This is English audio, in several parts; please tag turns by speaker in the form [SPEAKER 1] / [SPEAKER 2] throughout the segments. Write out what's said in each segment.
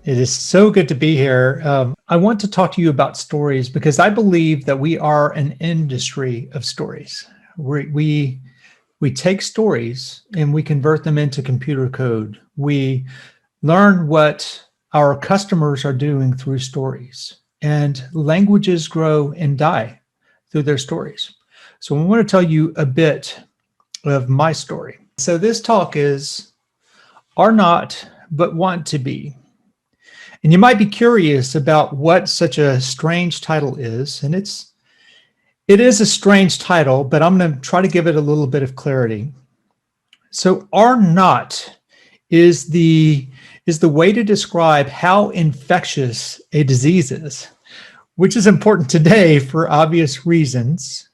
[SPEAKER 1] It is so good to be here. I want to talk to you about stories because I believe that we are an industry of stories. We take stories and we convert them into computer code. We learn what our customers are doing through stories, and languages grow and die through their stories. So I want to tell you a bit of my story. So this talk is Are Not But Want to Be. And you might be curious about what such a strange title is. And it is a strange title, but I'm going to try to give it a little bit of clarity. So are not is the way to describe how infectious a disease is, which is important today for obvious reasons.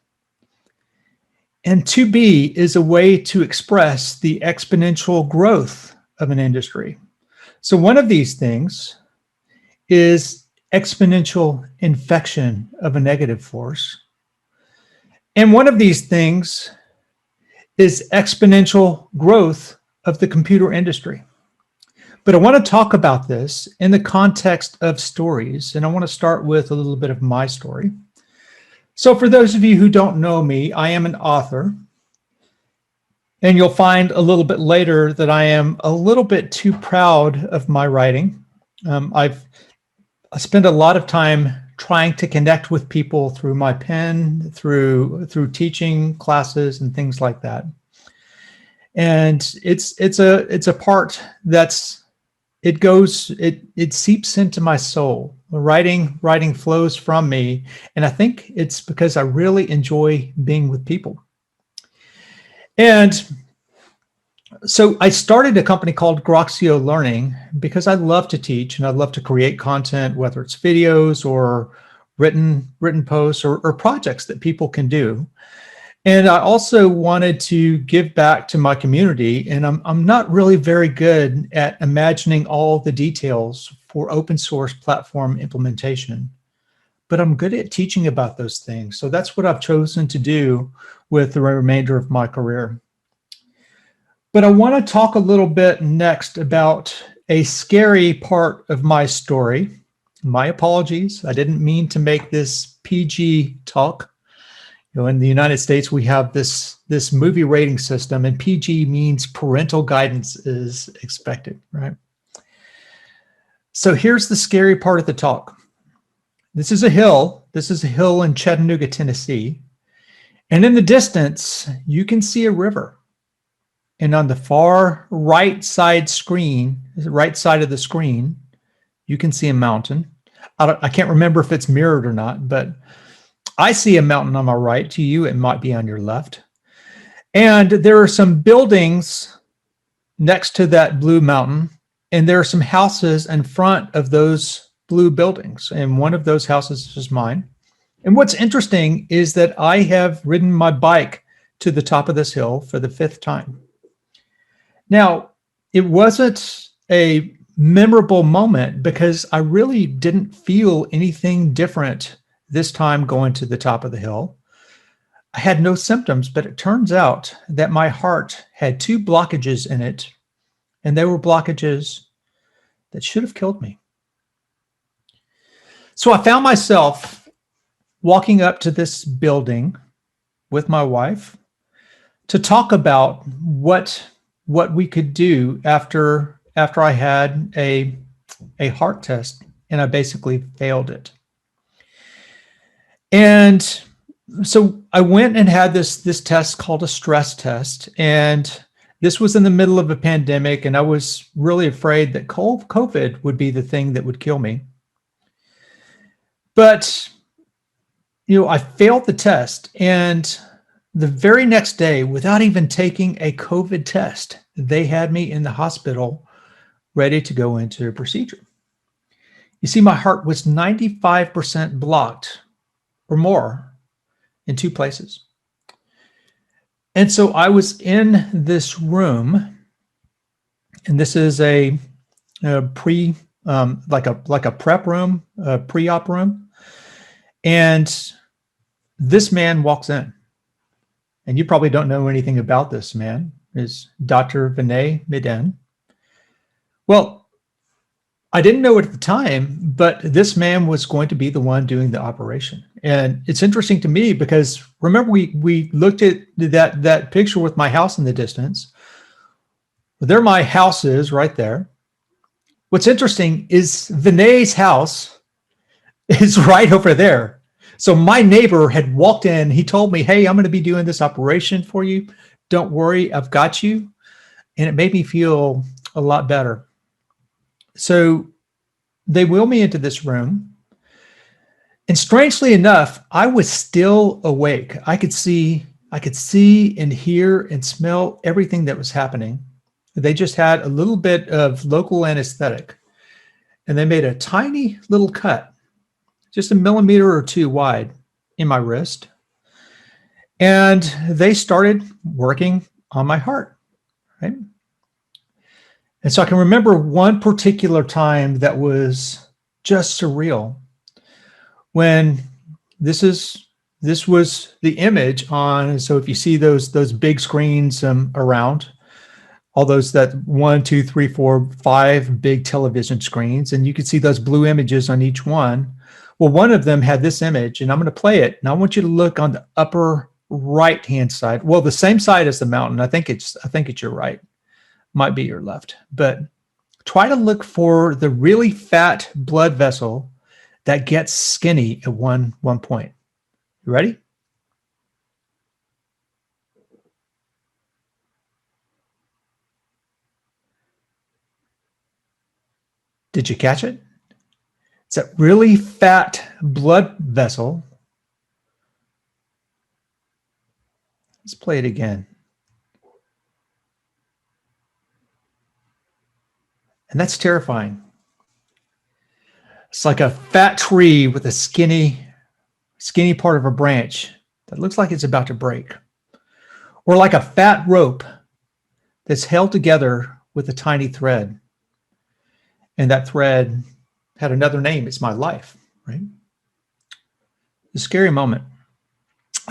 [SPEAKER 1] And to be is a way to express the exponential growth of an industry. So one of these things is exponential infection of a negative force. And one of these things is exponential growth of the computer industry. But I want to talk about this in the context of stories, and I want to start with a little bit of my story. So for those of you who don't know me, I am an author, and you'll find a little bit later that I am a little bit too proud of my writing. I spend a lot of time trying to connect with people through my pen, through teaching classes and things like that. And it's a part it seeps into my soul. The writing flows from me, and I think it's because I really enjoy being with people. And so I started a company called Groxio Learning because I love to teach and I love to create content, whether it's videos or written posts or projects that people can do. And I also wanted to give back to my community, and I'm not really very good at imagining all the details for open source platform implementation, but I'm good at teaching about those things. So that's what I've chosen to do with the remainder of my career. But I want to talk a little bit next about a scary part of my story. My apologies. I didn't mean to make this PG talk. In the United States, we have this movie rating system, and PG means parental guidance is expected, right? So here's the scary part of the talk. This is a hill. This is a hill in Chattanooga, Tennessee. And in the distance, you can see a river. And on the far right side of the screen, you can see a mountain. I can't remember if it's mirrored or not, but I see a mountain on my right. To you, it might be on your left. And there are some buildings next to that blue mountain, and there are some houses in front of those blue buildings. And one of those houses is mine. And what's interesting is that I have ridden my bike to the top of this hill for the 5th time. Now, it wasn't a memorable moment because I really didn't feel anything different this time going to the top of the hill. I had no symptoms, but it turns out that my heart had 2 blockages in it, and they were blockages that should have killed me. So I found myself walking up to this building with my wife to talk about what we could do after I had a heart test, and I basically failed it. And so I went and had this test called a stress test, and this was in the middle of a pandemic, and I was really afraid that COVID would be the thing that would kill me. But I failed the test, and the very next day, without even taking a COVID test, they had me in the hospital ready to go into a procedure. You see, my heart was 95% blocked or more in 2 places. And so I was in this room, and this is a like a prep room, a pre-op room. And this man walks in. And you probably don't know anything about this man, is Dr. Vinay Midden. Well, I didn't know it at the time, but this man was going to be the one doing the operation. And it's interesting to me because remember we looked at that picture with my house in the distance. Well, there my house is right there. What's interesting is Vinay's house is right over there. So my neighbor had walked in. He told me, "Hey, I'm going to be doing this operation for you. Don't worry, I've got you." And it made me feel a lot better. So they wheel me into this room. And strangely enough, I was still awake. I could see and hear and smell everything that was happening. They just had a little bit of local anesthetic, and they made a tiny little cut, just a millimeter or two wide in my wrist. And they started working on my heart, right? And so I can remember one particular time that was just surreal when this was the image on. So if you see those big screens around, all those, that 1, 2, 3, 4, 5 big television screens, and you can see those blue images on each one. Well, one of them had this image, and I'm going to play it. And I want you to look on the upper right hand side. Well, the same side as the mountain. I think it's your right. Might be your left, but try to look for the really fat blood vessel that gets skinny at one point. You ready? Did you catch it? It's that really fat blood vessel. Let's play it again. And that's terrifying. It's like a fat tree with a skinny part of a branch that looks like it's about to break. Or like a fat rope that's held together with a tiny thread. And that thread had another name. It's my life, right? A scary moment.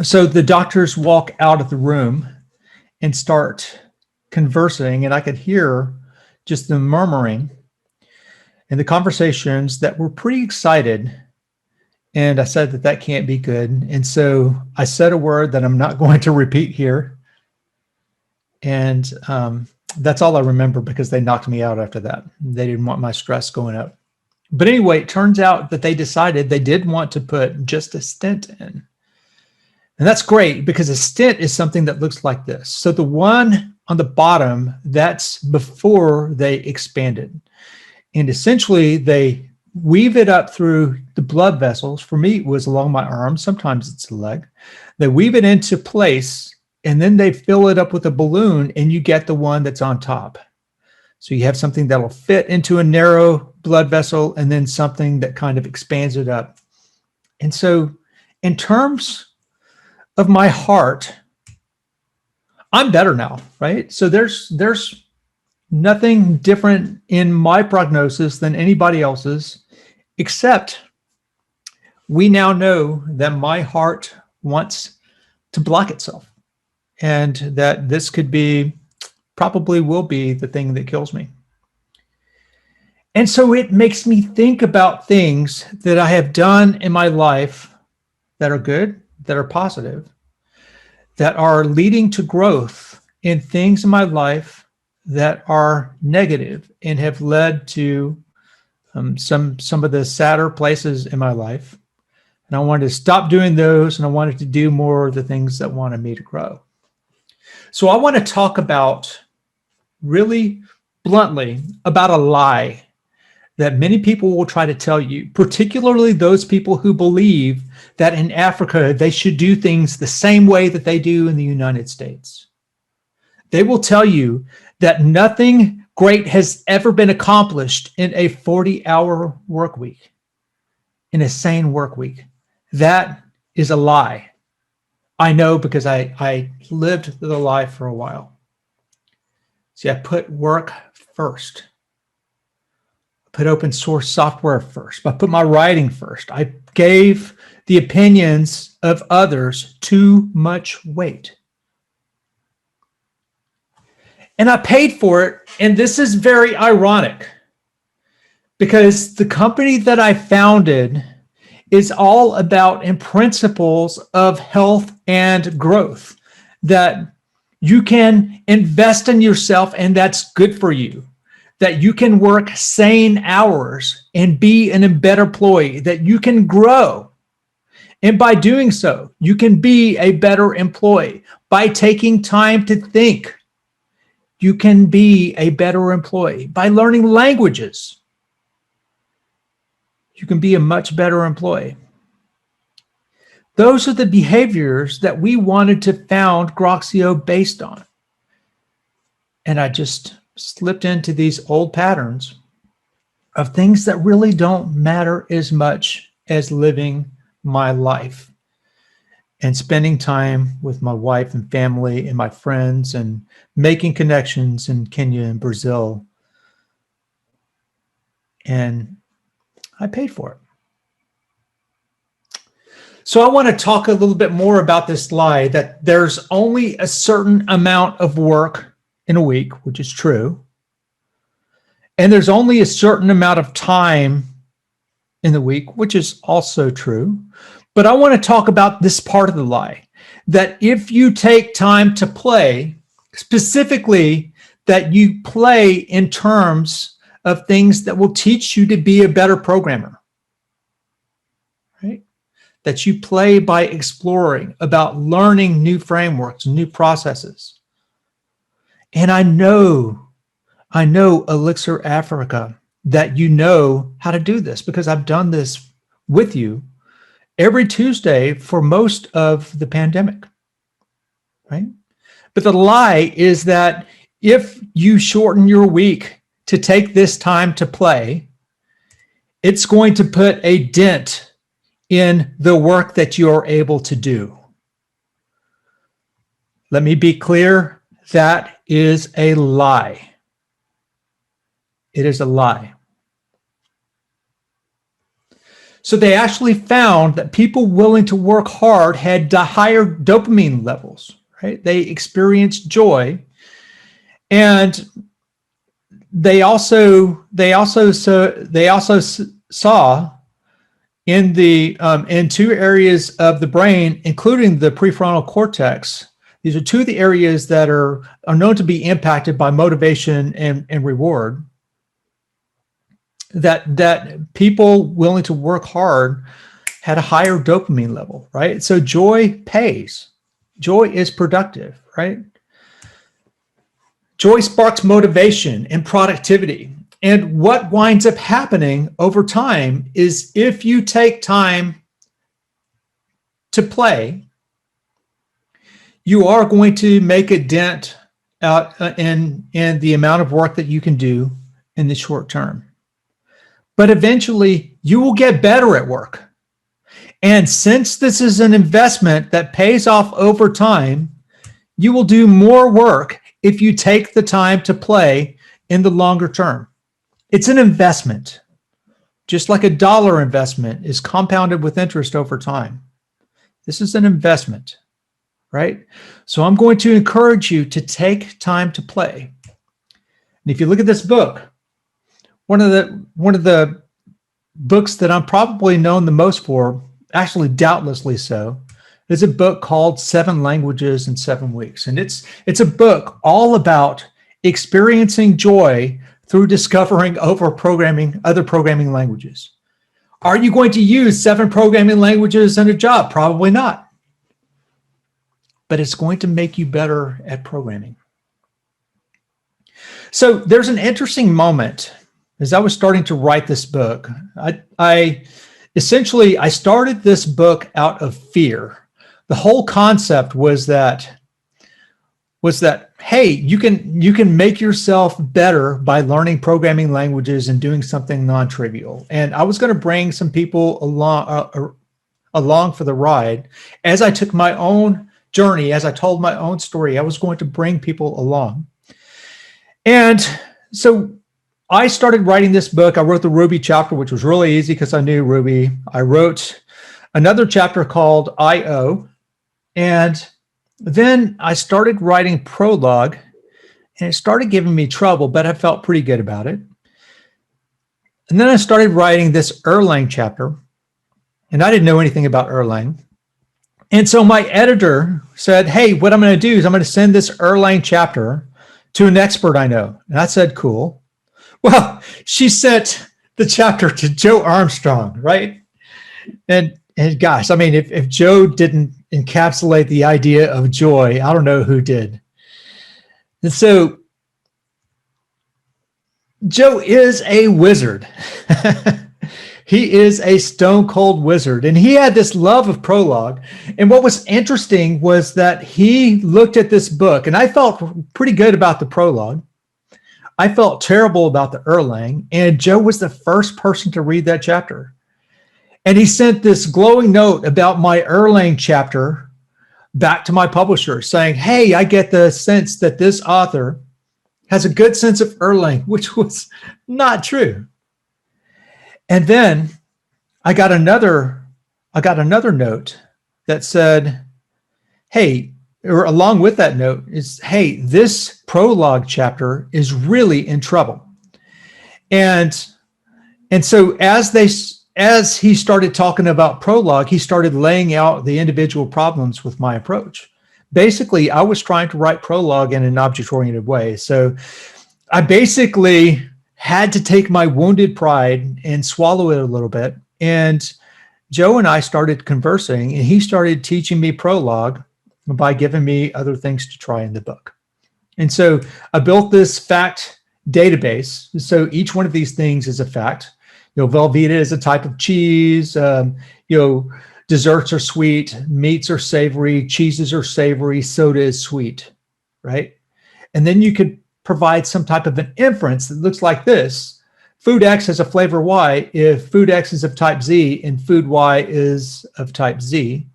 [SPEAKER 1] So the doctors walk out of the room and start conversing, and I could hear just the murmuring and the conversations that were pretty excited. And I said that can't be good. And so I said a word that I'm not going to repeat here. And that's all I remember, because they knocked me out after that. They didn't want my stress going up. But anyway, it turns out that they decided they did want to put just a stent in. And that's great, because a stent is something that looks like this. So the one on the bottom, that's before they expanded. And essentially, they weave it up through the blood vessels. For me, it was along my arm. Sometimes it's a leg. They weave it into place, and then they fill it up with a balloon, and you get the one that's on top. So you have something that'll fit into a narrow blood vessel, and then something that kind of expands it up. And so in terms of my heart, I'm better now, right? So there's nothing different in my prognosis than anybody else's, except we now know that my heart wants to block itself, and that this probably will be the thing that kills me. And so it makes me think about things that I have done in my life that are good, that are positive, that are leading to growth, in things in my life that are negative and have led to some of the sadder places in my life. And I wanted to stop doing those, and I wanted to do more of the things that wanted me to grow. So I want to talk about, really bluntly, about a lie that many people will try to tell you, particularly those people who believe that in Africa, they should do things the same way that they do in the United States. They will tell you that nothing great has ever been accomplished in a 40-hour work week, in a sane work week. That is a lie. I know, because I lived the life for a while. See, I put work first. I put open source software first. I put my writing first. I gave the opinions of others too much weight. And I paid for it. And this is very ironic, because the company that I founded is all about in principles of health and growth, that you can invest in yourself and that's good for you, that you can work sane hours and be an better employee, that you can grow. And by doing so, you can be a better employee. By taking time to think, you can be a better employee. By learning languages, you can be a much better employee. Those are the behaviors that we wanted to found Groxio based on. And I just slipped into these old patterns of things that really don't matter as much as living my life and spending time with my wife and family and my friends and making connections in Kenya and Brazil. And I paid for it. So I want to talk a little bit more about this lie that there's only a certain amount of work in a week, which is true. And there's only a certain amount of time in the week, which is also true. But I want to talk about this part of the lie, that if you take time to play, specifically that you play in terms of things that will teach you to be a better programmer, right? That you play by exploring, about learning new frameworks, new processes. And I know Elixir Africa, that you know how to do this because I've done this with you every Tuesday for most of the pandemic, right? But the lie is that if you shorten your week to take this time to play, it's going to put a dent in the work that you're able to do. Let me be clear, that is a lie. It is a lie. So they actually found that people willing to work hard had higher dopamine levels, right? They experienced joy. And they also saw in two areas of the brain, including the prefrontal cortex. These are two of the areas that are known to be impacted by motivation and reward. That people willing to work hard had a higher dopamine level, right? So joy pays. Joy is productive, right? Joy sparks motivation and productivity. And what winds up happening over time is if you take time to play, you are going to make a dent out in the amount of work that you can do in the short term. But eventually you will get better at work. And since this is an investment that pays off over time, you will do more work if you take the time to play in the longer term. It's an investment, just like a dollar investment is compounded with interest over time. This is an investment, right? So I'm going to encourage you to take time to play. And if you look at this book, one of the books that I'm probably known the most for, actually doubtlessly so, is a book called 7 Languages in 7 Weeks. And it's a book all about experiencing joy through discovering other programming languages. Are you going to use 7 programming languages in a job? Probably not. But it's going to make you better at programming. So there's an interesting moment. As I was starting to write this book, I started this book out of fear. The whole concept was that hey, you can make yourself better by learning programming languages and doing something non-trivial. And I was going to bring some people along for the ride. As I took my own journey, as I told my own story, I was going to bring people along. And so I started writing this book. I wrote the Ruby chapter, which was really easy because I knew Ruby. I wrote another chapter called I.O. And then I started writing prologue, and it started giving me trouble, but I felt pretty good about it. And then I started writing this Erlang chapter, and I didn't know anything about Erlang. And so my editor said, hey, what I'm going to do is I'm going to send this Erlang chapter to an expert I know. And I said, cool. Well, she sent the chapter to Joe Armstrong, right? And gosh, I mean, if Joe didn't encapsulate the idea of joy, I don't know who did. And so Joe is a wizard. He is a stone cold wizard. And he had this love of Prologue. And what was interesting was that he looked at this book, and I felt pretty good about the Prologue. I felt terrible about the Erlang. And Joe was the first person to read that chapter. And he sent this glowing note about my Erlang chapter back to my publisher saying, hey, I get the sense that this author has a good sense of Erlang, which was not true. And then I got another note that said, hey, or along with that note is, hey, this Prologue chapter is really in trouble. And so as he started talking about Prologue, he started laying out the individual problems with my approach. Basically, I was trying to write Prologue in an object-oriented way. So I basically had to take my wounded pride and swallow it a little bit. And Joe and I started conversing, and he started teaching me Prologue by giving me other things to try in the book. And so I built this fact database. So each one of these things is a fact. Velveeta is a type of cheese. Desserts are sweet, meats are savory, cheeses are savory, soda is sweet, right? And then you could provide some type of an inference that looks like this. Food X has a flavor Y if food X is of type Z and food Y is of type Z.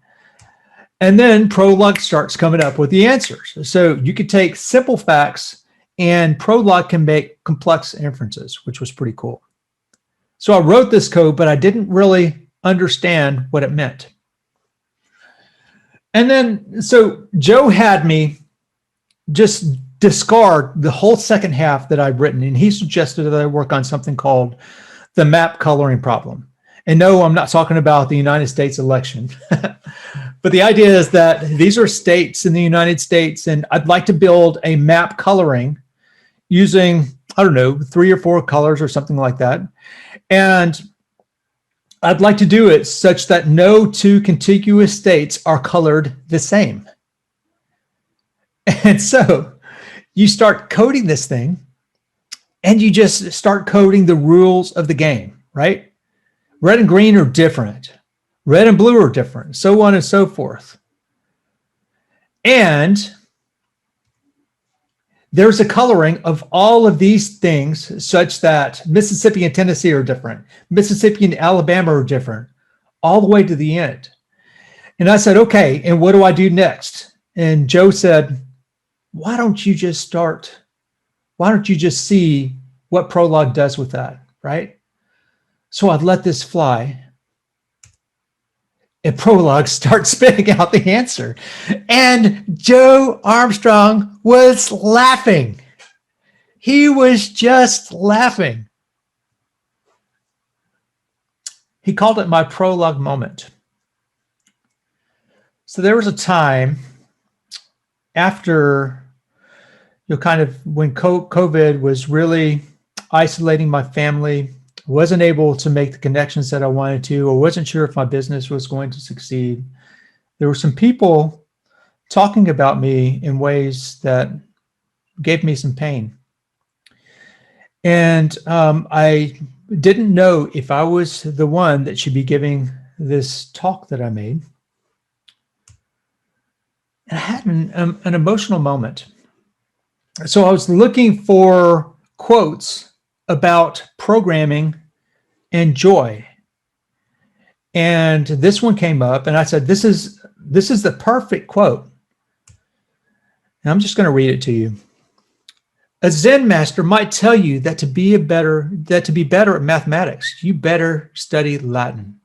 [SPEAKER 1] And then Prologue starts coming up with the answers. So you could take simple facts and Prologue can make complex inferences, which was pretty cool. So I wrote this code, but I didn't really understand what it meant. And then, so Joe had me just discard the whole second half that I'd written, and he suggested that I work on something called the map coloring problem. And no, I'm not talking about the United States election, but the idea is that these are states in the United States, and I'd like to build a map coloring using, I don't know, 3 or 4 colors or something like that. And I'd like to do it such that no 2 contiguous states are colored the same. And so you start coding this thing and you just start coding the rules of the game, right? Red and green are different. Red and blue are different, so on and so forth. And there's a coloring of all of these things such that Mississippi and Tennessee are different. Mississippi and Alabama are different, all the way to the end. And I said, okay, and what do I do next? And Joe said, why don't you just see what Prologue does with that, right? So I'd let this fly. And Prologue starts spitting out the answer. And Joe Armstrong was laughing. He was just laughing. He called it my Prologue moment. So there was a time after, kind of when COVID was really isolating my family, wasn't able to make the connections that I wanted to, or wasn't sure if my business was going to succeed. There were some people talking about me in ways that gave me some pain. And I didn't know if I was the one that should be giving this talk that I made. And I had an emotional moment. So I was looking for quotes about programming and joy. And this one came up and I said, this is the perfect quote. And I'm just going to read it to you. A Zen master might tell you that to be better at mathematics, you better study Latin.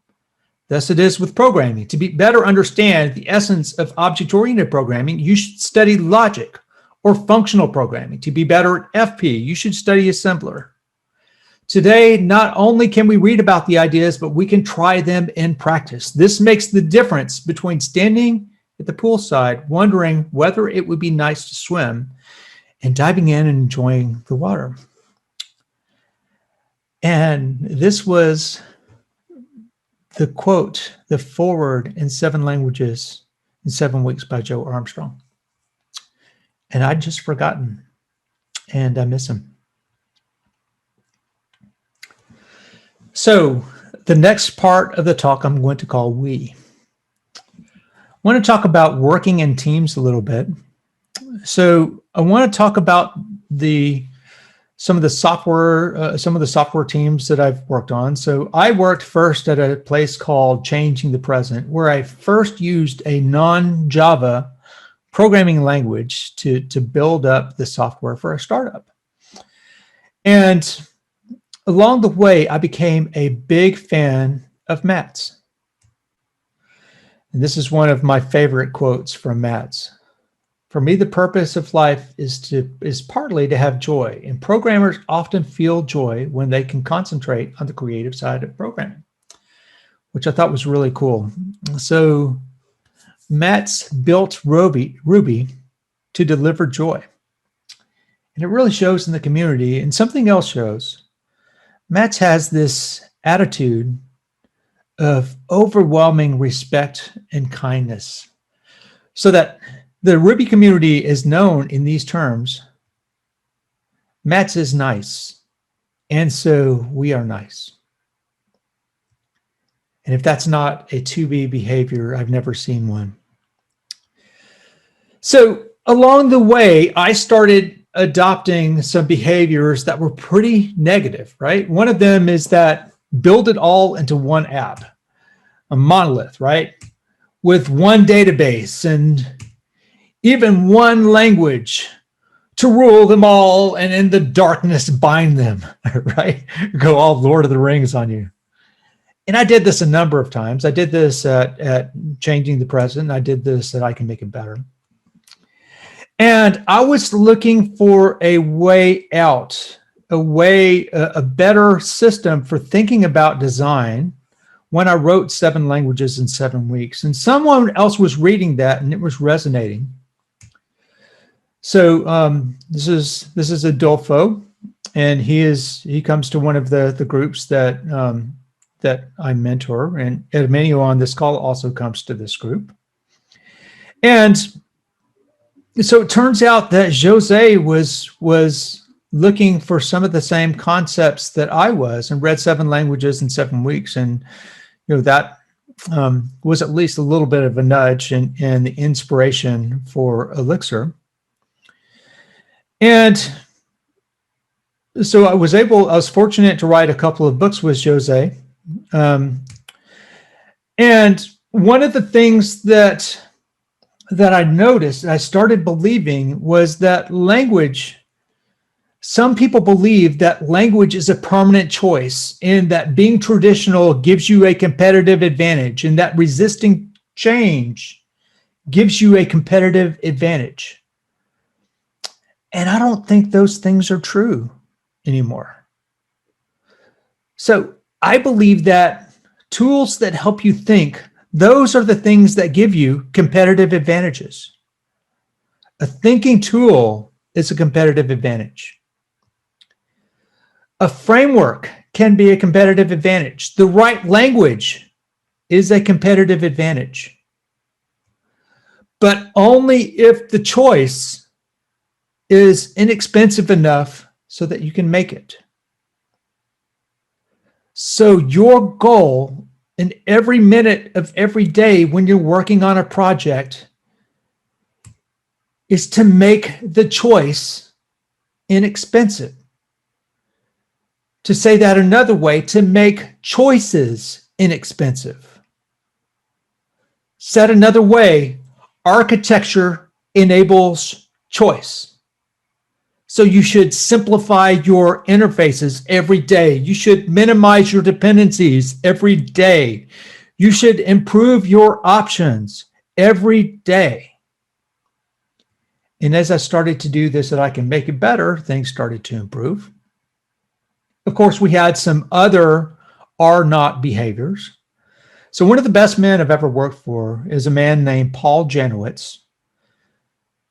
[SPEAKER 1] Thus it is with programming. To better understand the essence of object-oriented programming, you should study logic or functional programming. To be better at FP, you should study assembler. Today, not only can we read about the ideas, but we can try them in practice. This makes the difference between standing at the poolside, wondering whether it would be nice to swim, and diving in and enjoying the water. And this was the quote, the foreword in 7 languages in 7 weeks by Joe Armstrong. And I'd just forgotten, and I miss him. So the next part of the talk I'm going to call We. I want to talk about working in teams a little bit. So I want to talk about some of the software teams that I've worked on. So I worked first at a place called Changing the Present, where I first used a non-Java programming language to build up the software for a startup. And along the way, I became a big fan of Matt's. And this is one of my favorite quotes from Matt's. For me, the purpose of life is partly to have joy, and programmers often feel joy when they can concentrate on the creative side of programming, which I thought was really cool. So Matt's built Ruby to deliver joy, and it really shows in the community. And something else shows. Matt's has this attitude of overwhelming respect and kindness, so that the Ruby community is known in these terms. Matt's is nice, and so we are nice. And if that's not a to-be behavior, I've never seen one. So along the way, I started adopting some behaviors that were pretty negative, right? One of them is that build it all into one app, a monolith, right? With one database and even one language to rule them all, and in the darkness bind them, right? Go all Lord of the Rings on you. And I did this a number of times. I did this at Changing the Present. I did this at I Can Make It Better. And I was looking for a way out, a better system for thinking about design when I wrote 7 languages in 7 weeks. And someone else was reading that, and it was resonating. So this is Adolfo, and he comes to one of the groups that I mentor, and Emmanuel on this call also comes to this group. And so it turns out that Jose was looking for some of the same concepts that I was, and read 7 languages in 7 weeks, and that was at least a little bit of a nudge and the inspiration for Elixir. And so I was fortunate to write a couple of books with Jose. And one of the things that I noticed, I started believing, was that some people believe that language is a permanent choice, and that being traditional gives you a competitive advantage, and that resisting change gives you a competitive advantage. And I don't think those things are true anymore. So I believe that tools that help you think, those are the things that give you competitive advantages. A thinking tool is a competitive advantage. A framework can be a competitive advantage. The right language is a competitive advantage. But only if the choice is inexpensive enough so that you can make it. So your goal in every minute of every day when you're working on a project is to make the choice inexpensive. To say that another way, to make choices inexpensive. Said another way, architecture enables choice. So you should simplify your interfaces every day. You should minimize your dependencies every day. You should improve your options every day. And as I started to do this, that I can make it better, things started to improve. Of course, we had some other are not behaviors. So one of the best men I've ever worked for is a man named Paul Janowitz.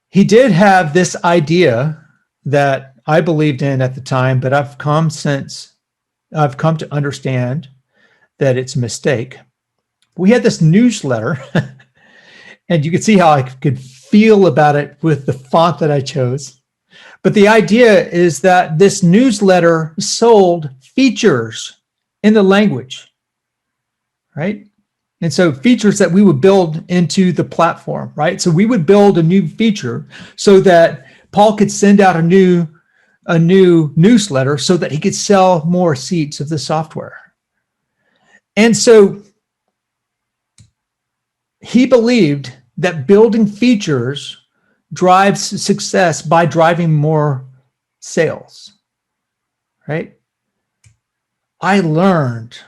[SPEAKER 1] He did have this idea that I believed in at the time, but I've come to understand that it's a mistake. We had this newsletter, and you could see how I could feel about it with the font that I chose. But the idea is that this newsletter sold features in the language, right? And so features that we would build into the platform, right? So we would build a new feature so that Paul could send out a new newsletter so that he could sell more seats of the software. And so he believed that building features drives success by driving more sales, right? I learned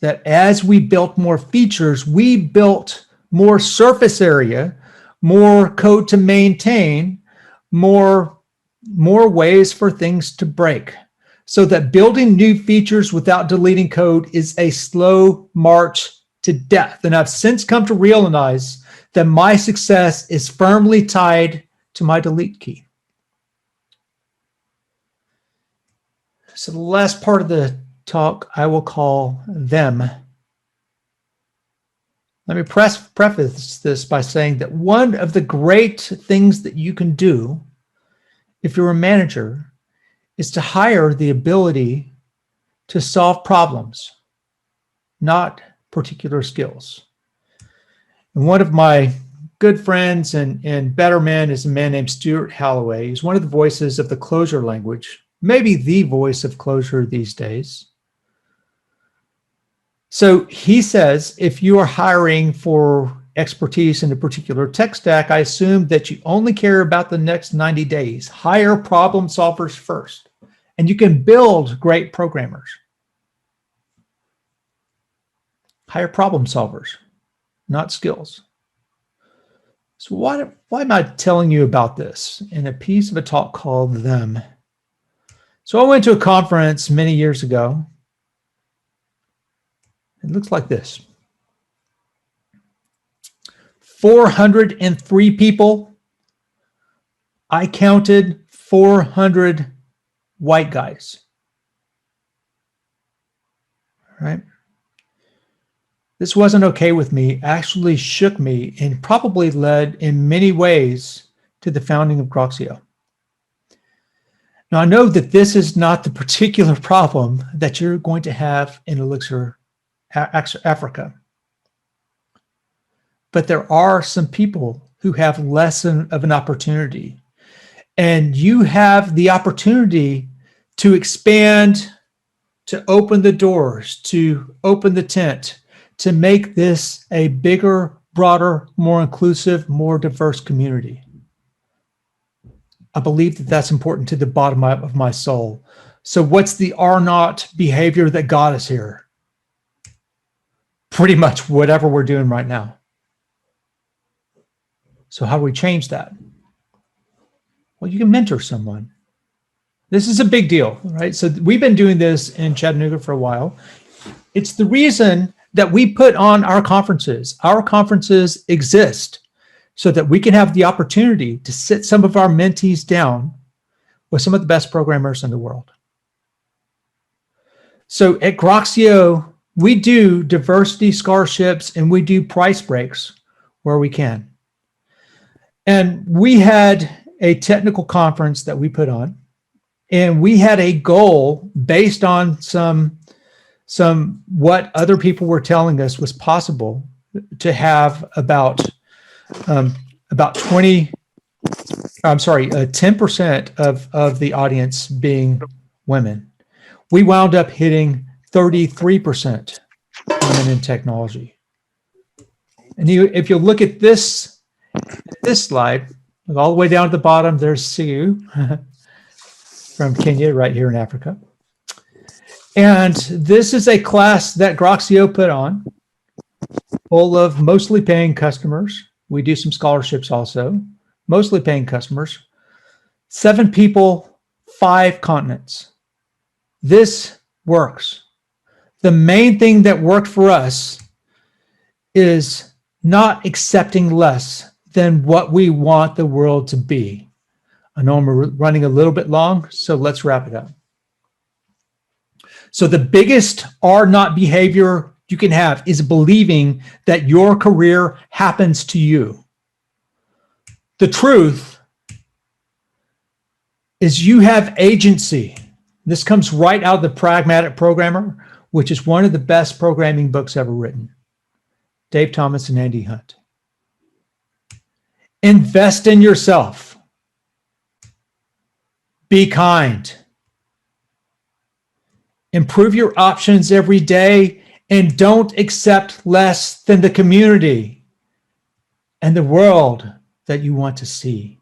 [SPEAKER 1] that as we built more features, we built more surface area, more code to maintain, more ways for things to break. So that building new features without deleting code is a slow march to death. And I've since come to realize that my success is firmly tied to my delete key. So the last part of the talk I will call them. Let me preface this by saying that one of the great things that you can do if you're a manager is to hire the ability to solve problems, not particular skills. And one of my good friends and better men is a man named Stuart Holloway. He's one of the voices of the Clojure language, maybe the voice of Clojure these days. So he says, if you are hiring for expertise in a particular tech stack, I assume that you only care about the next 90 days. Hire problem solvers first, and you can build great programmers. Hire problem solvers, not skills. So why am I telling you about this in a piece of a talk called Them? So I went to a conference many years ago. It looks like this. 403 people. I counted 400 white guys. All right. This wasn't okay with me, actually shook me, and probably led in many ways to the founding of Groxio. Now, I know that this is not the particular problem that you're going to have in ElixirAfrica. But there are some people who have less of an opportunity. And you have the opportunity to expand, to open the doors, to open the tent, to make this a bigger, broader, more inclusive, more diverse community. I believe that that's important to the bottom of my soul. So what's the are not behavior that got us here? Pretty much whatever we're doing right now. So how do we change that? Well, you can mentor someone. This is a big deal, right? So we've been doing this in Chattanooga for a while. It's the reason that we put on our conferences. Our conferences exist so that we can have the opportunity to sit some of our mentees down with some of the best programmers in the world. So at Groxio, we do diversity scholarships and we do price breaks where we can. And we had a technical conference that we put on, and we had a goal based on some what other people were telling us was possible to have about 10% of the audience being women. We wound up hitting 33% women in technology. And if you look at this slide, all the way down at the bottom, there's Siu from Kenya, right here in Africa. And this is a class that Groxio put on, full of mostly paying customers. We do some scholarships also, mostly paying customers. 7 people, 5 continents. This works. The main thing that worked for us is not accepting less than what we want the world to be. I know I'm running a little bit long, so let's wrap it up. So the biggest are not behavior you can have is believing that your career happens to you. The truth is you have agency. This comes right out of The Pragmatic Programmer, which is one of the best programming books ever written. Dave Thomas and Andy Hunt. Invest in yourself. Be kind. Improve your options every day and don't accept less than the community and the world that you want to see.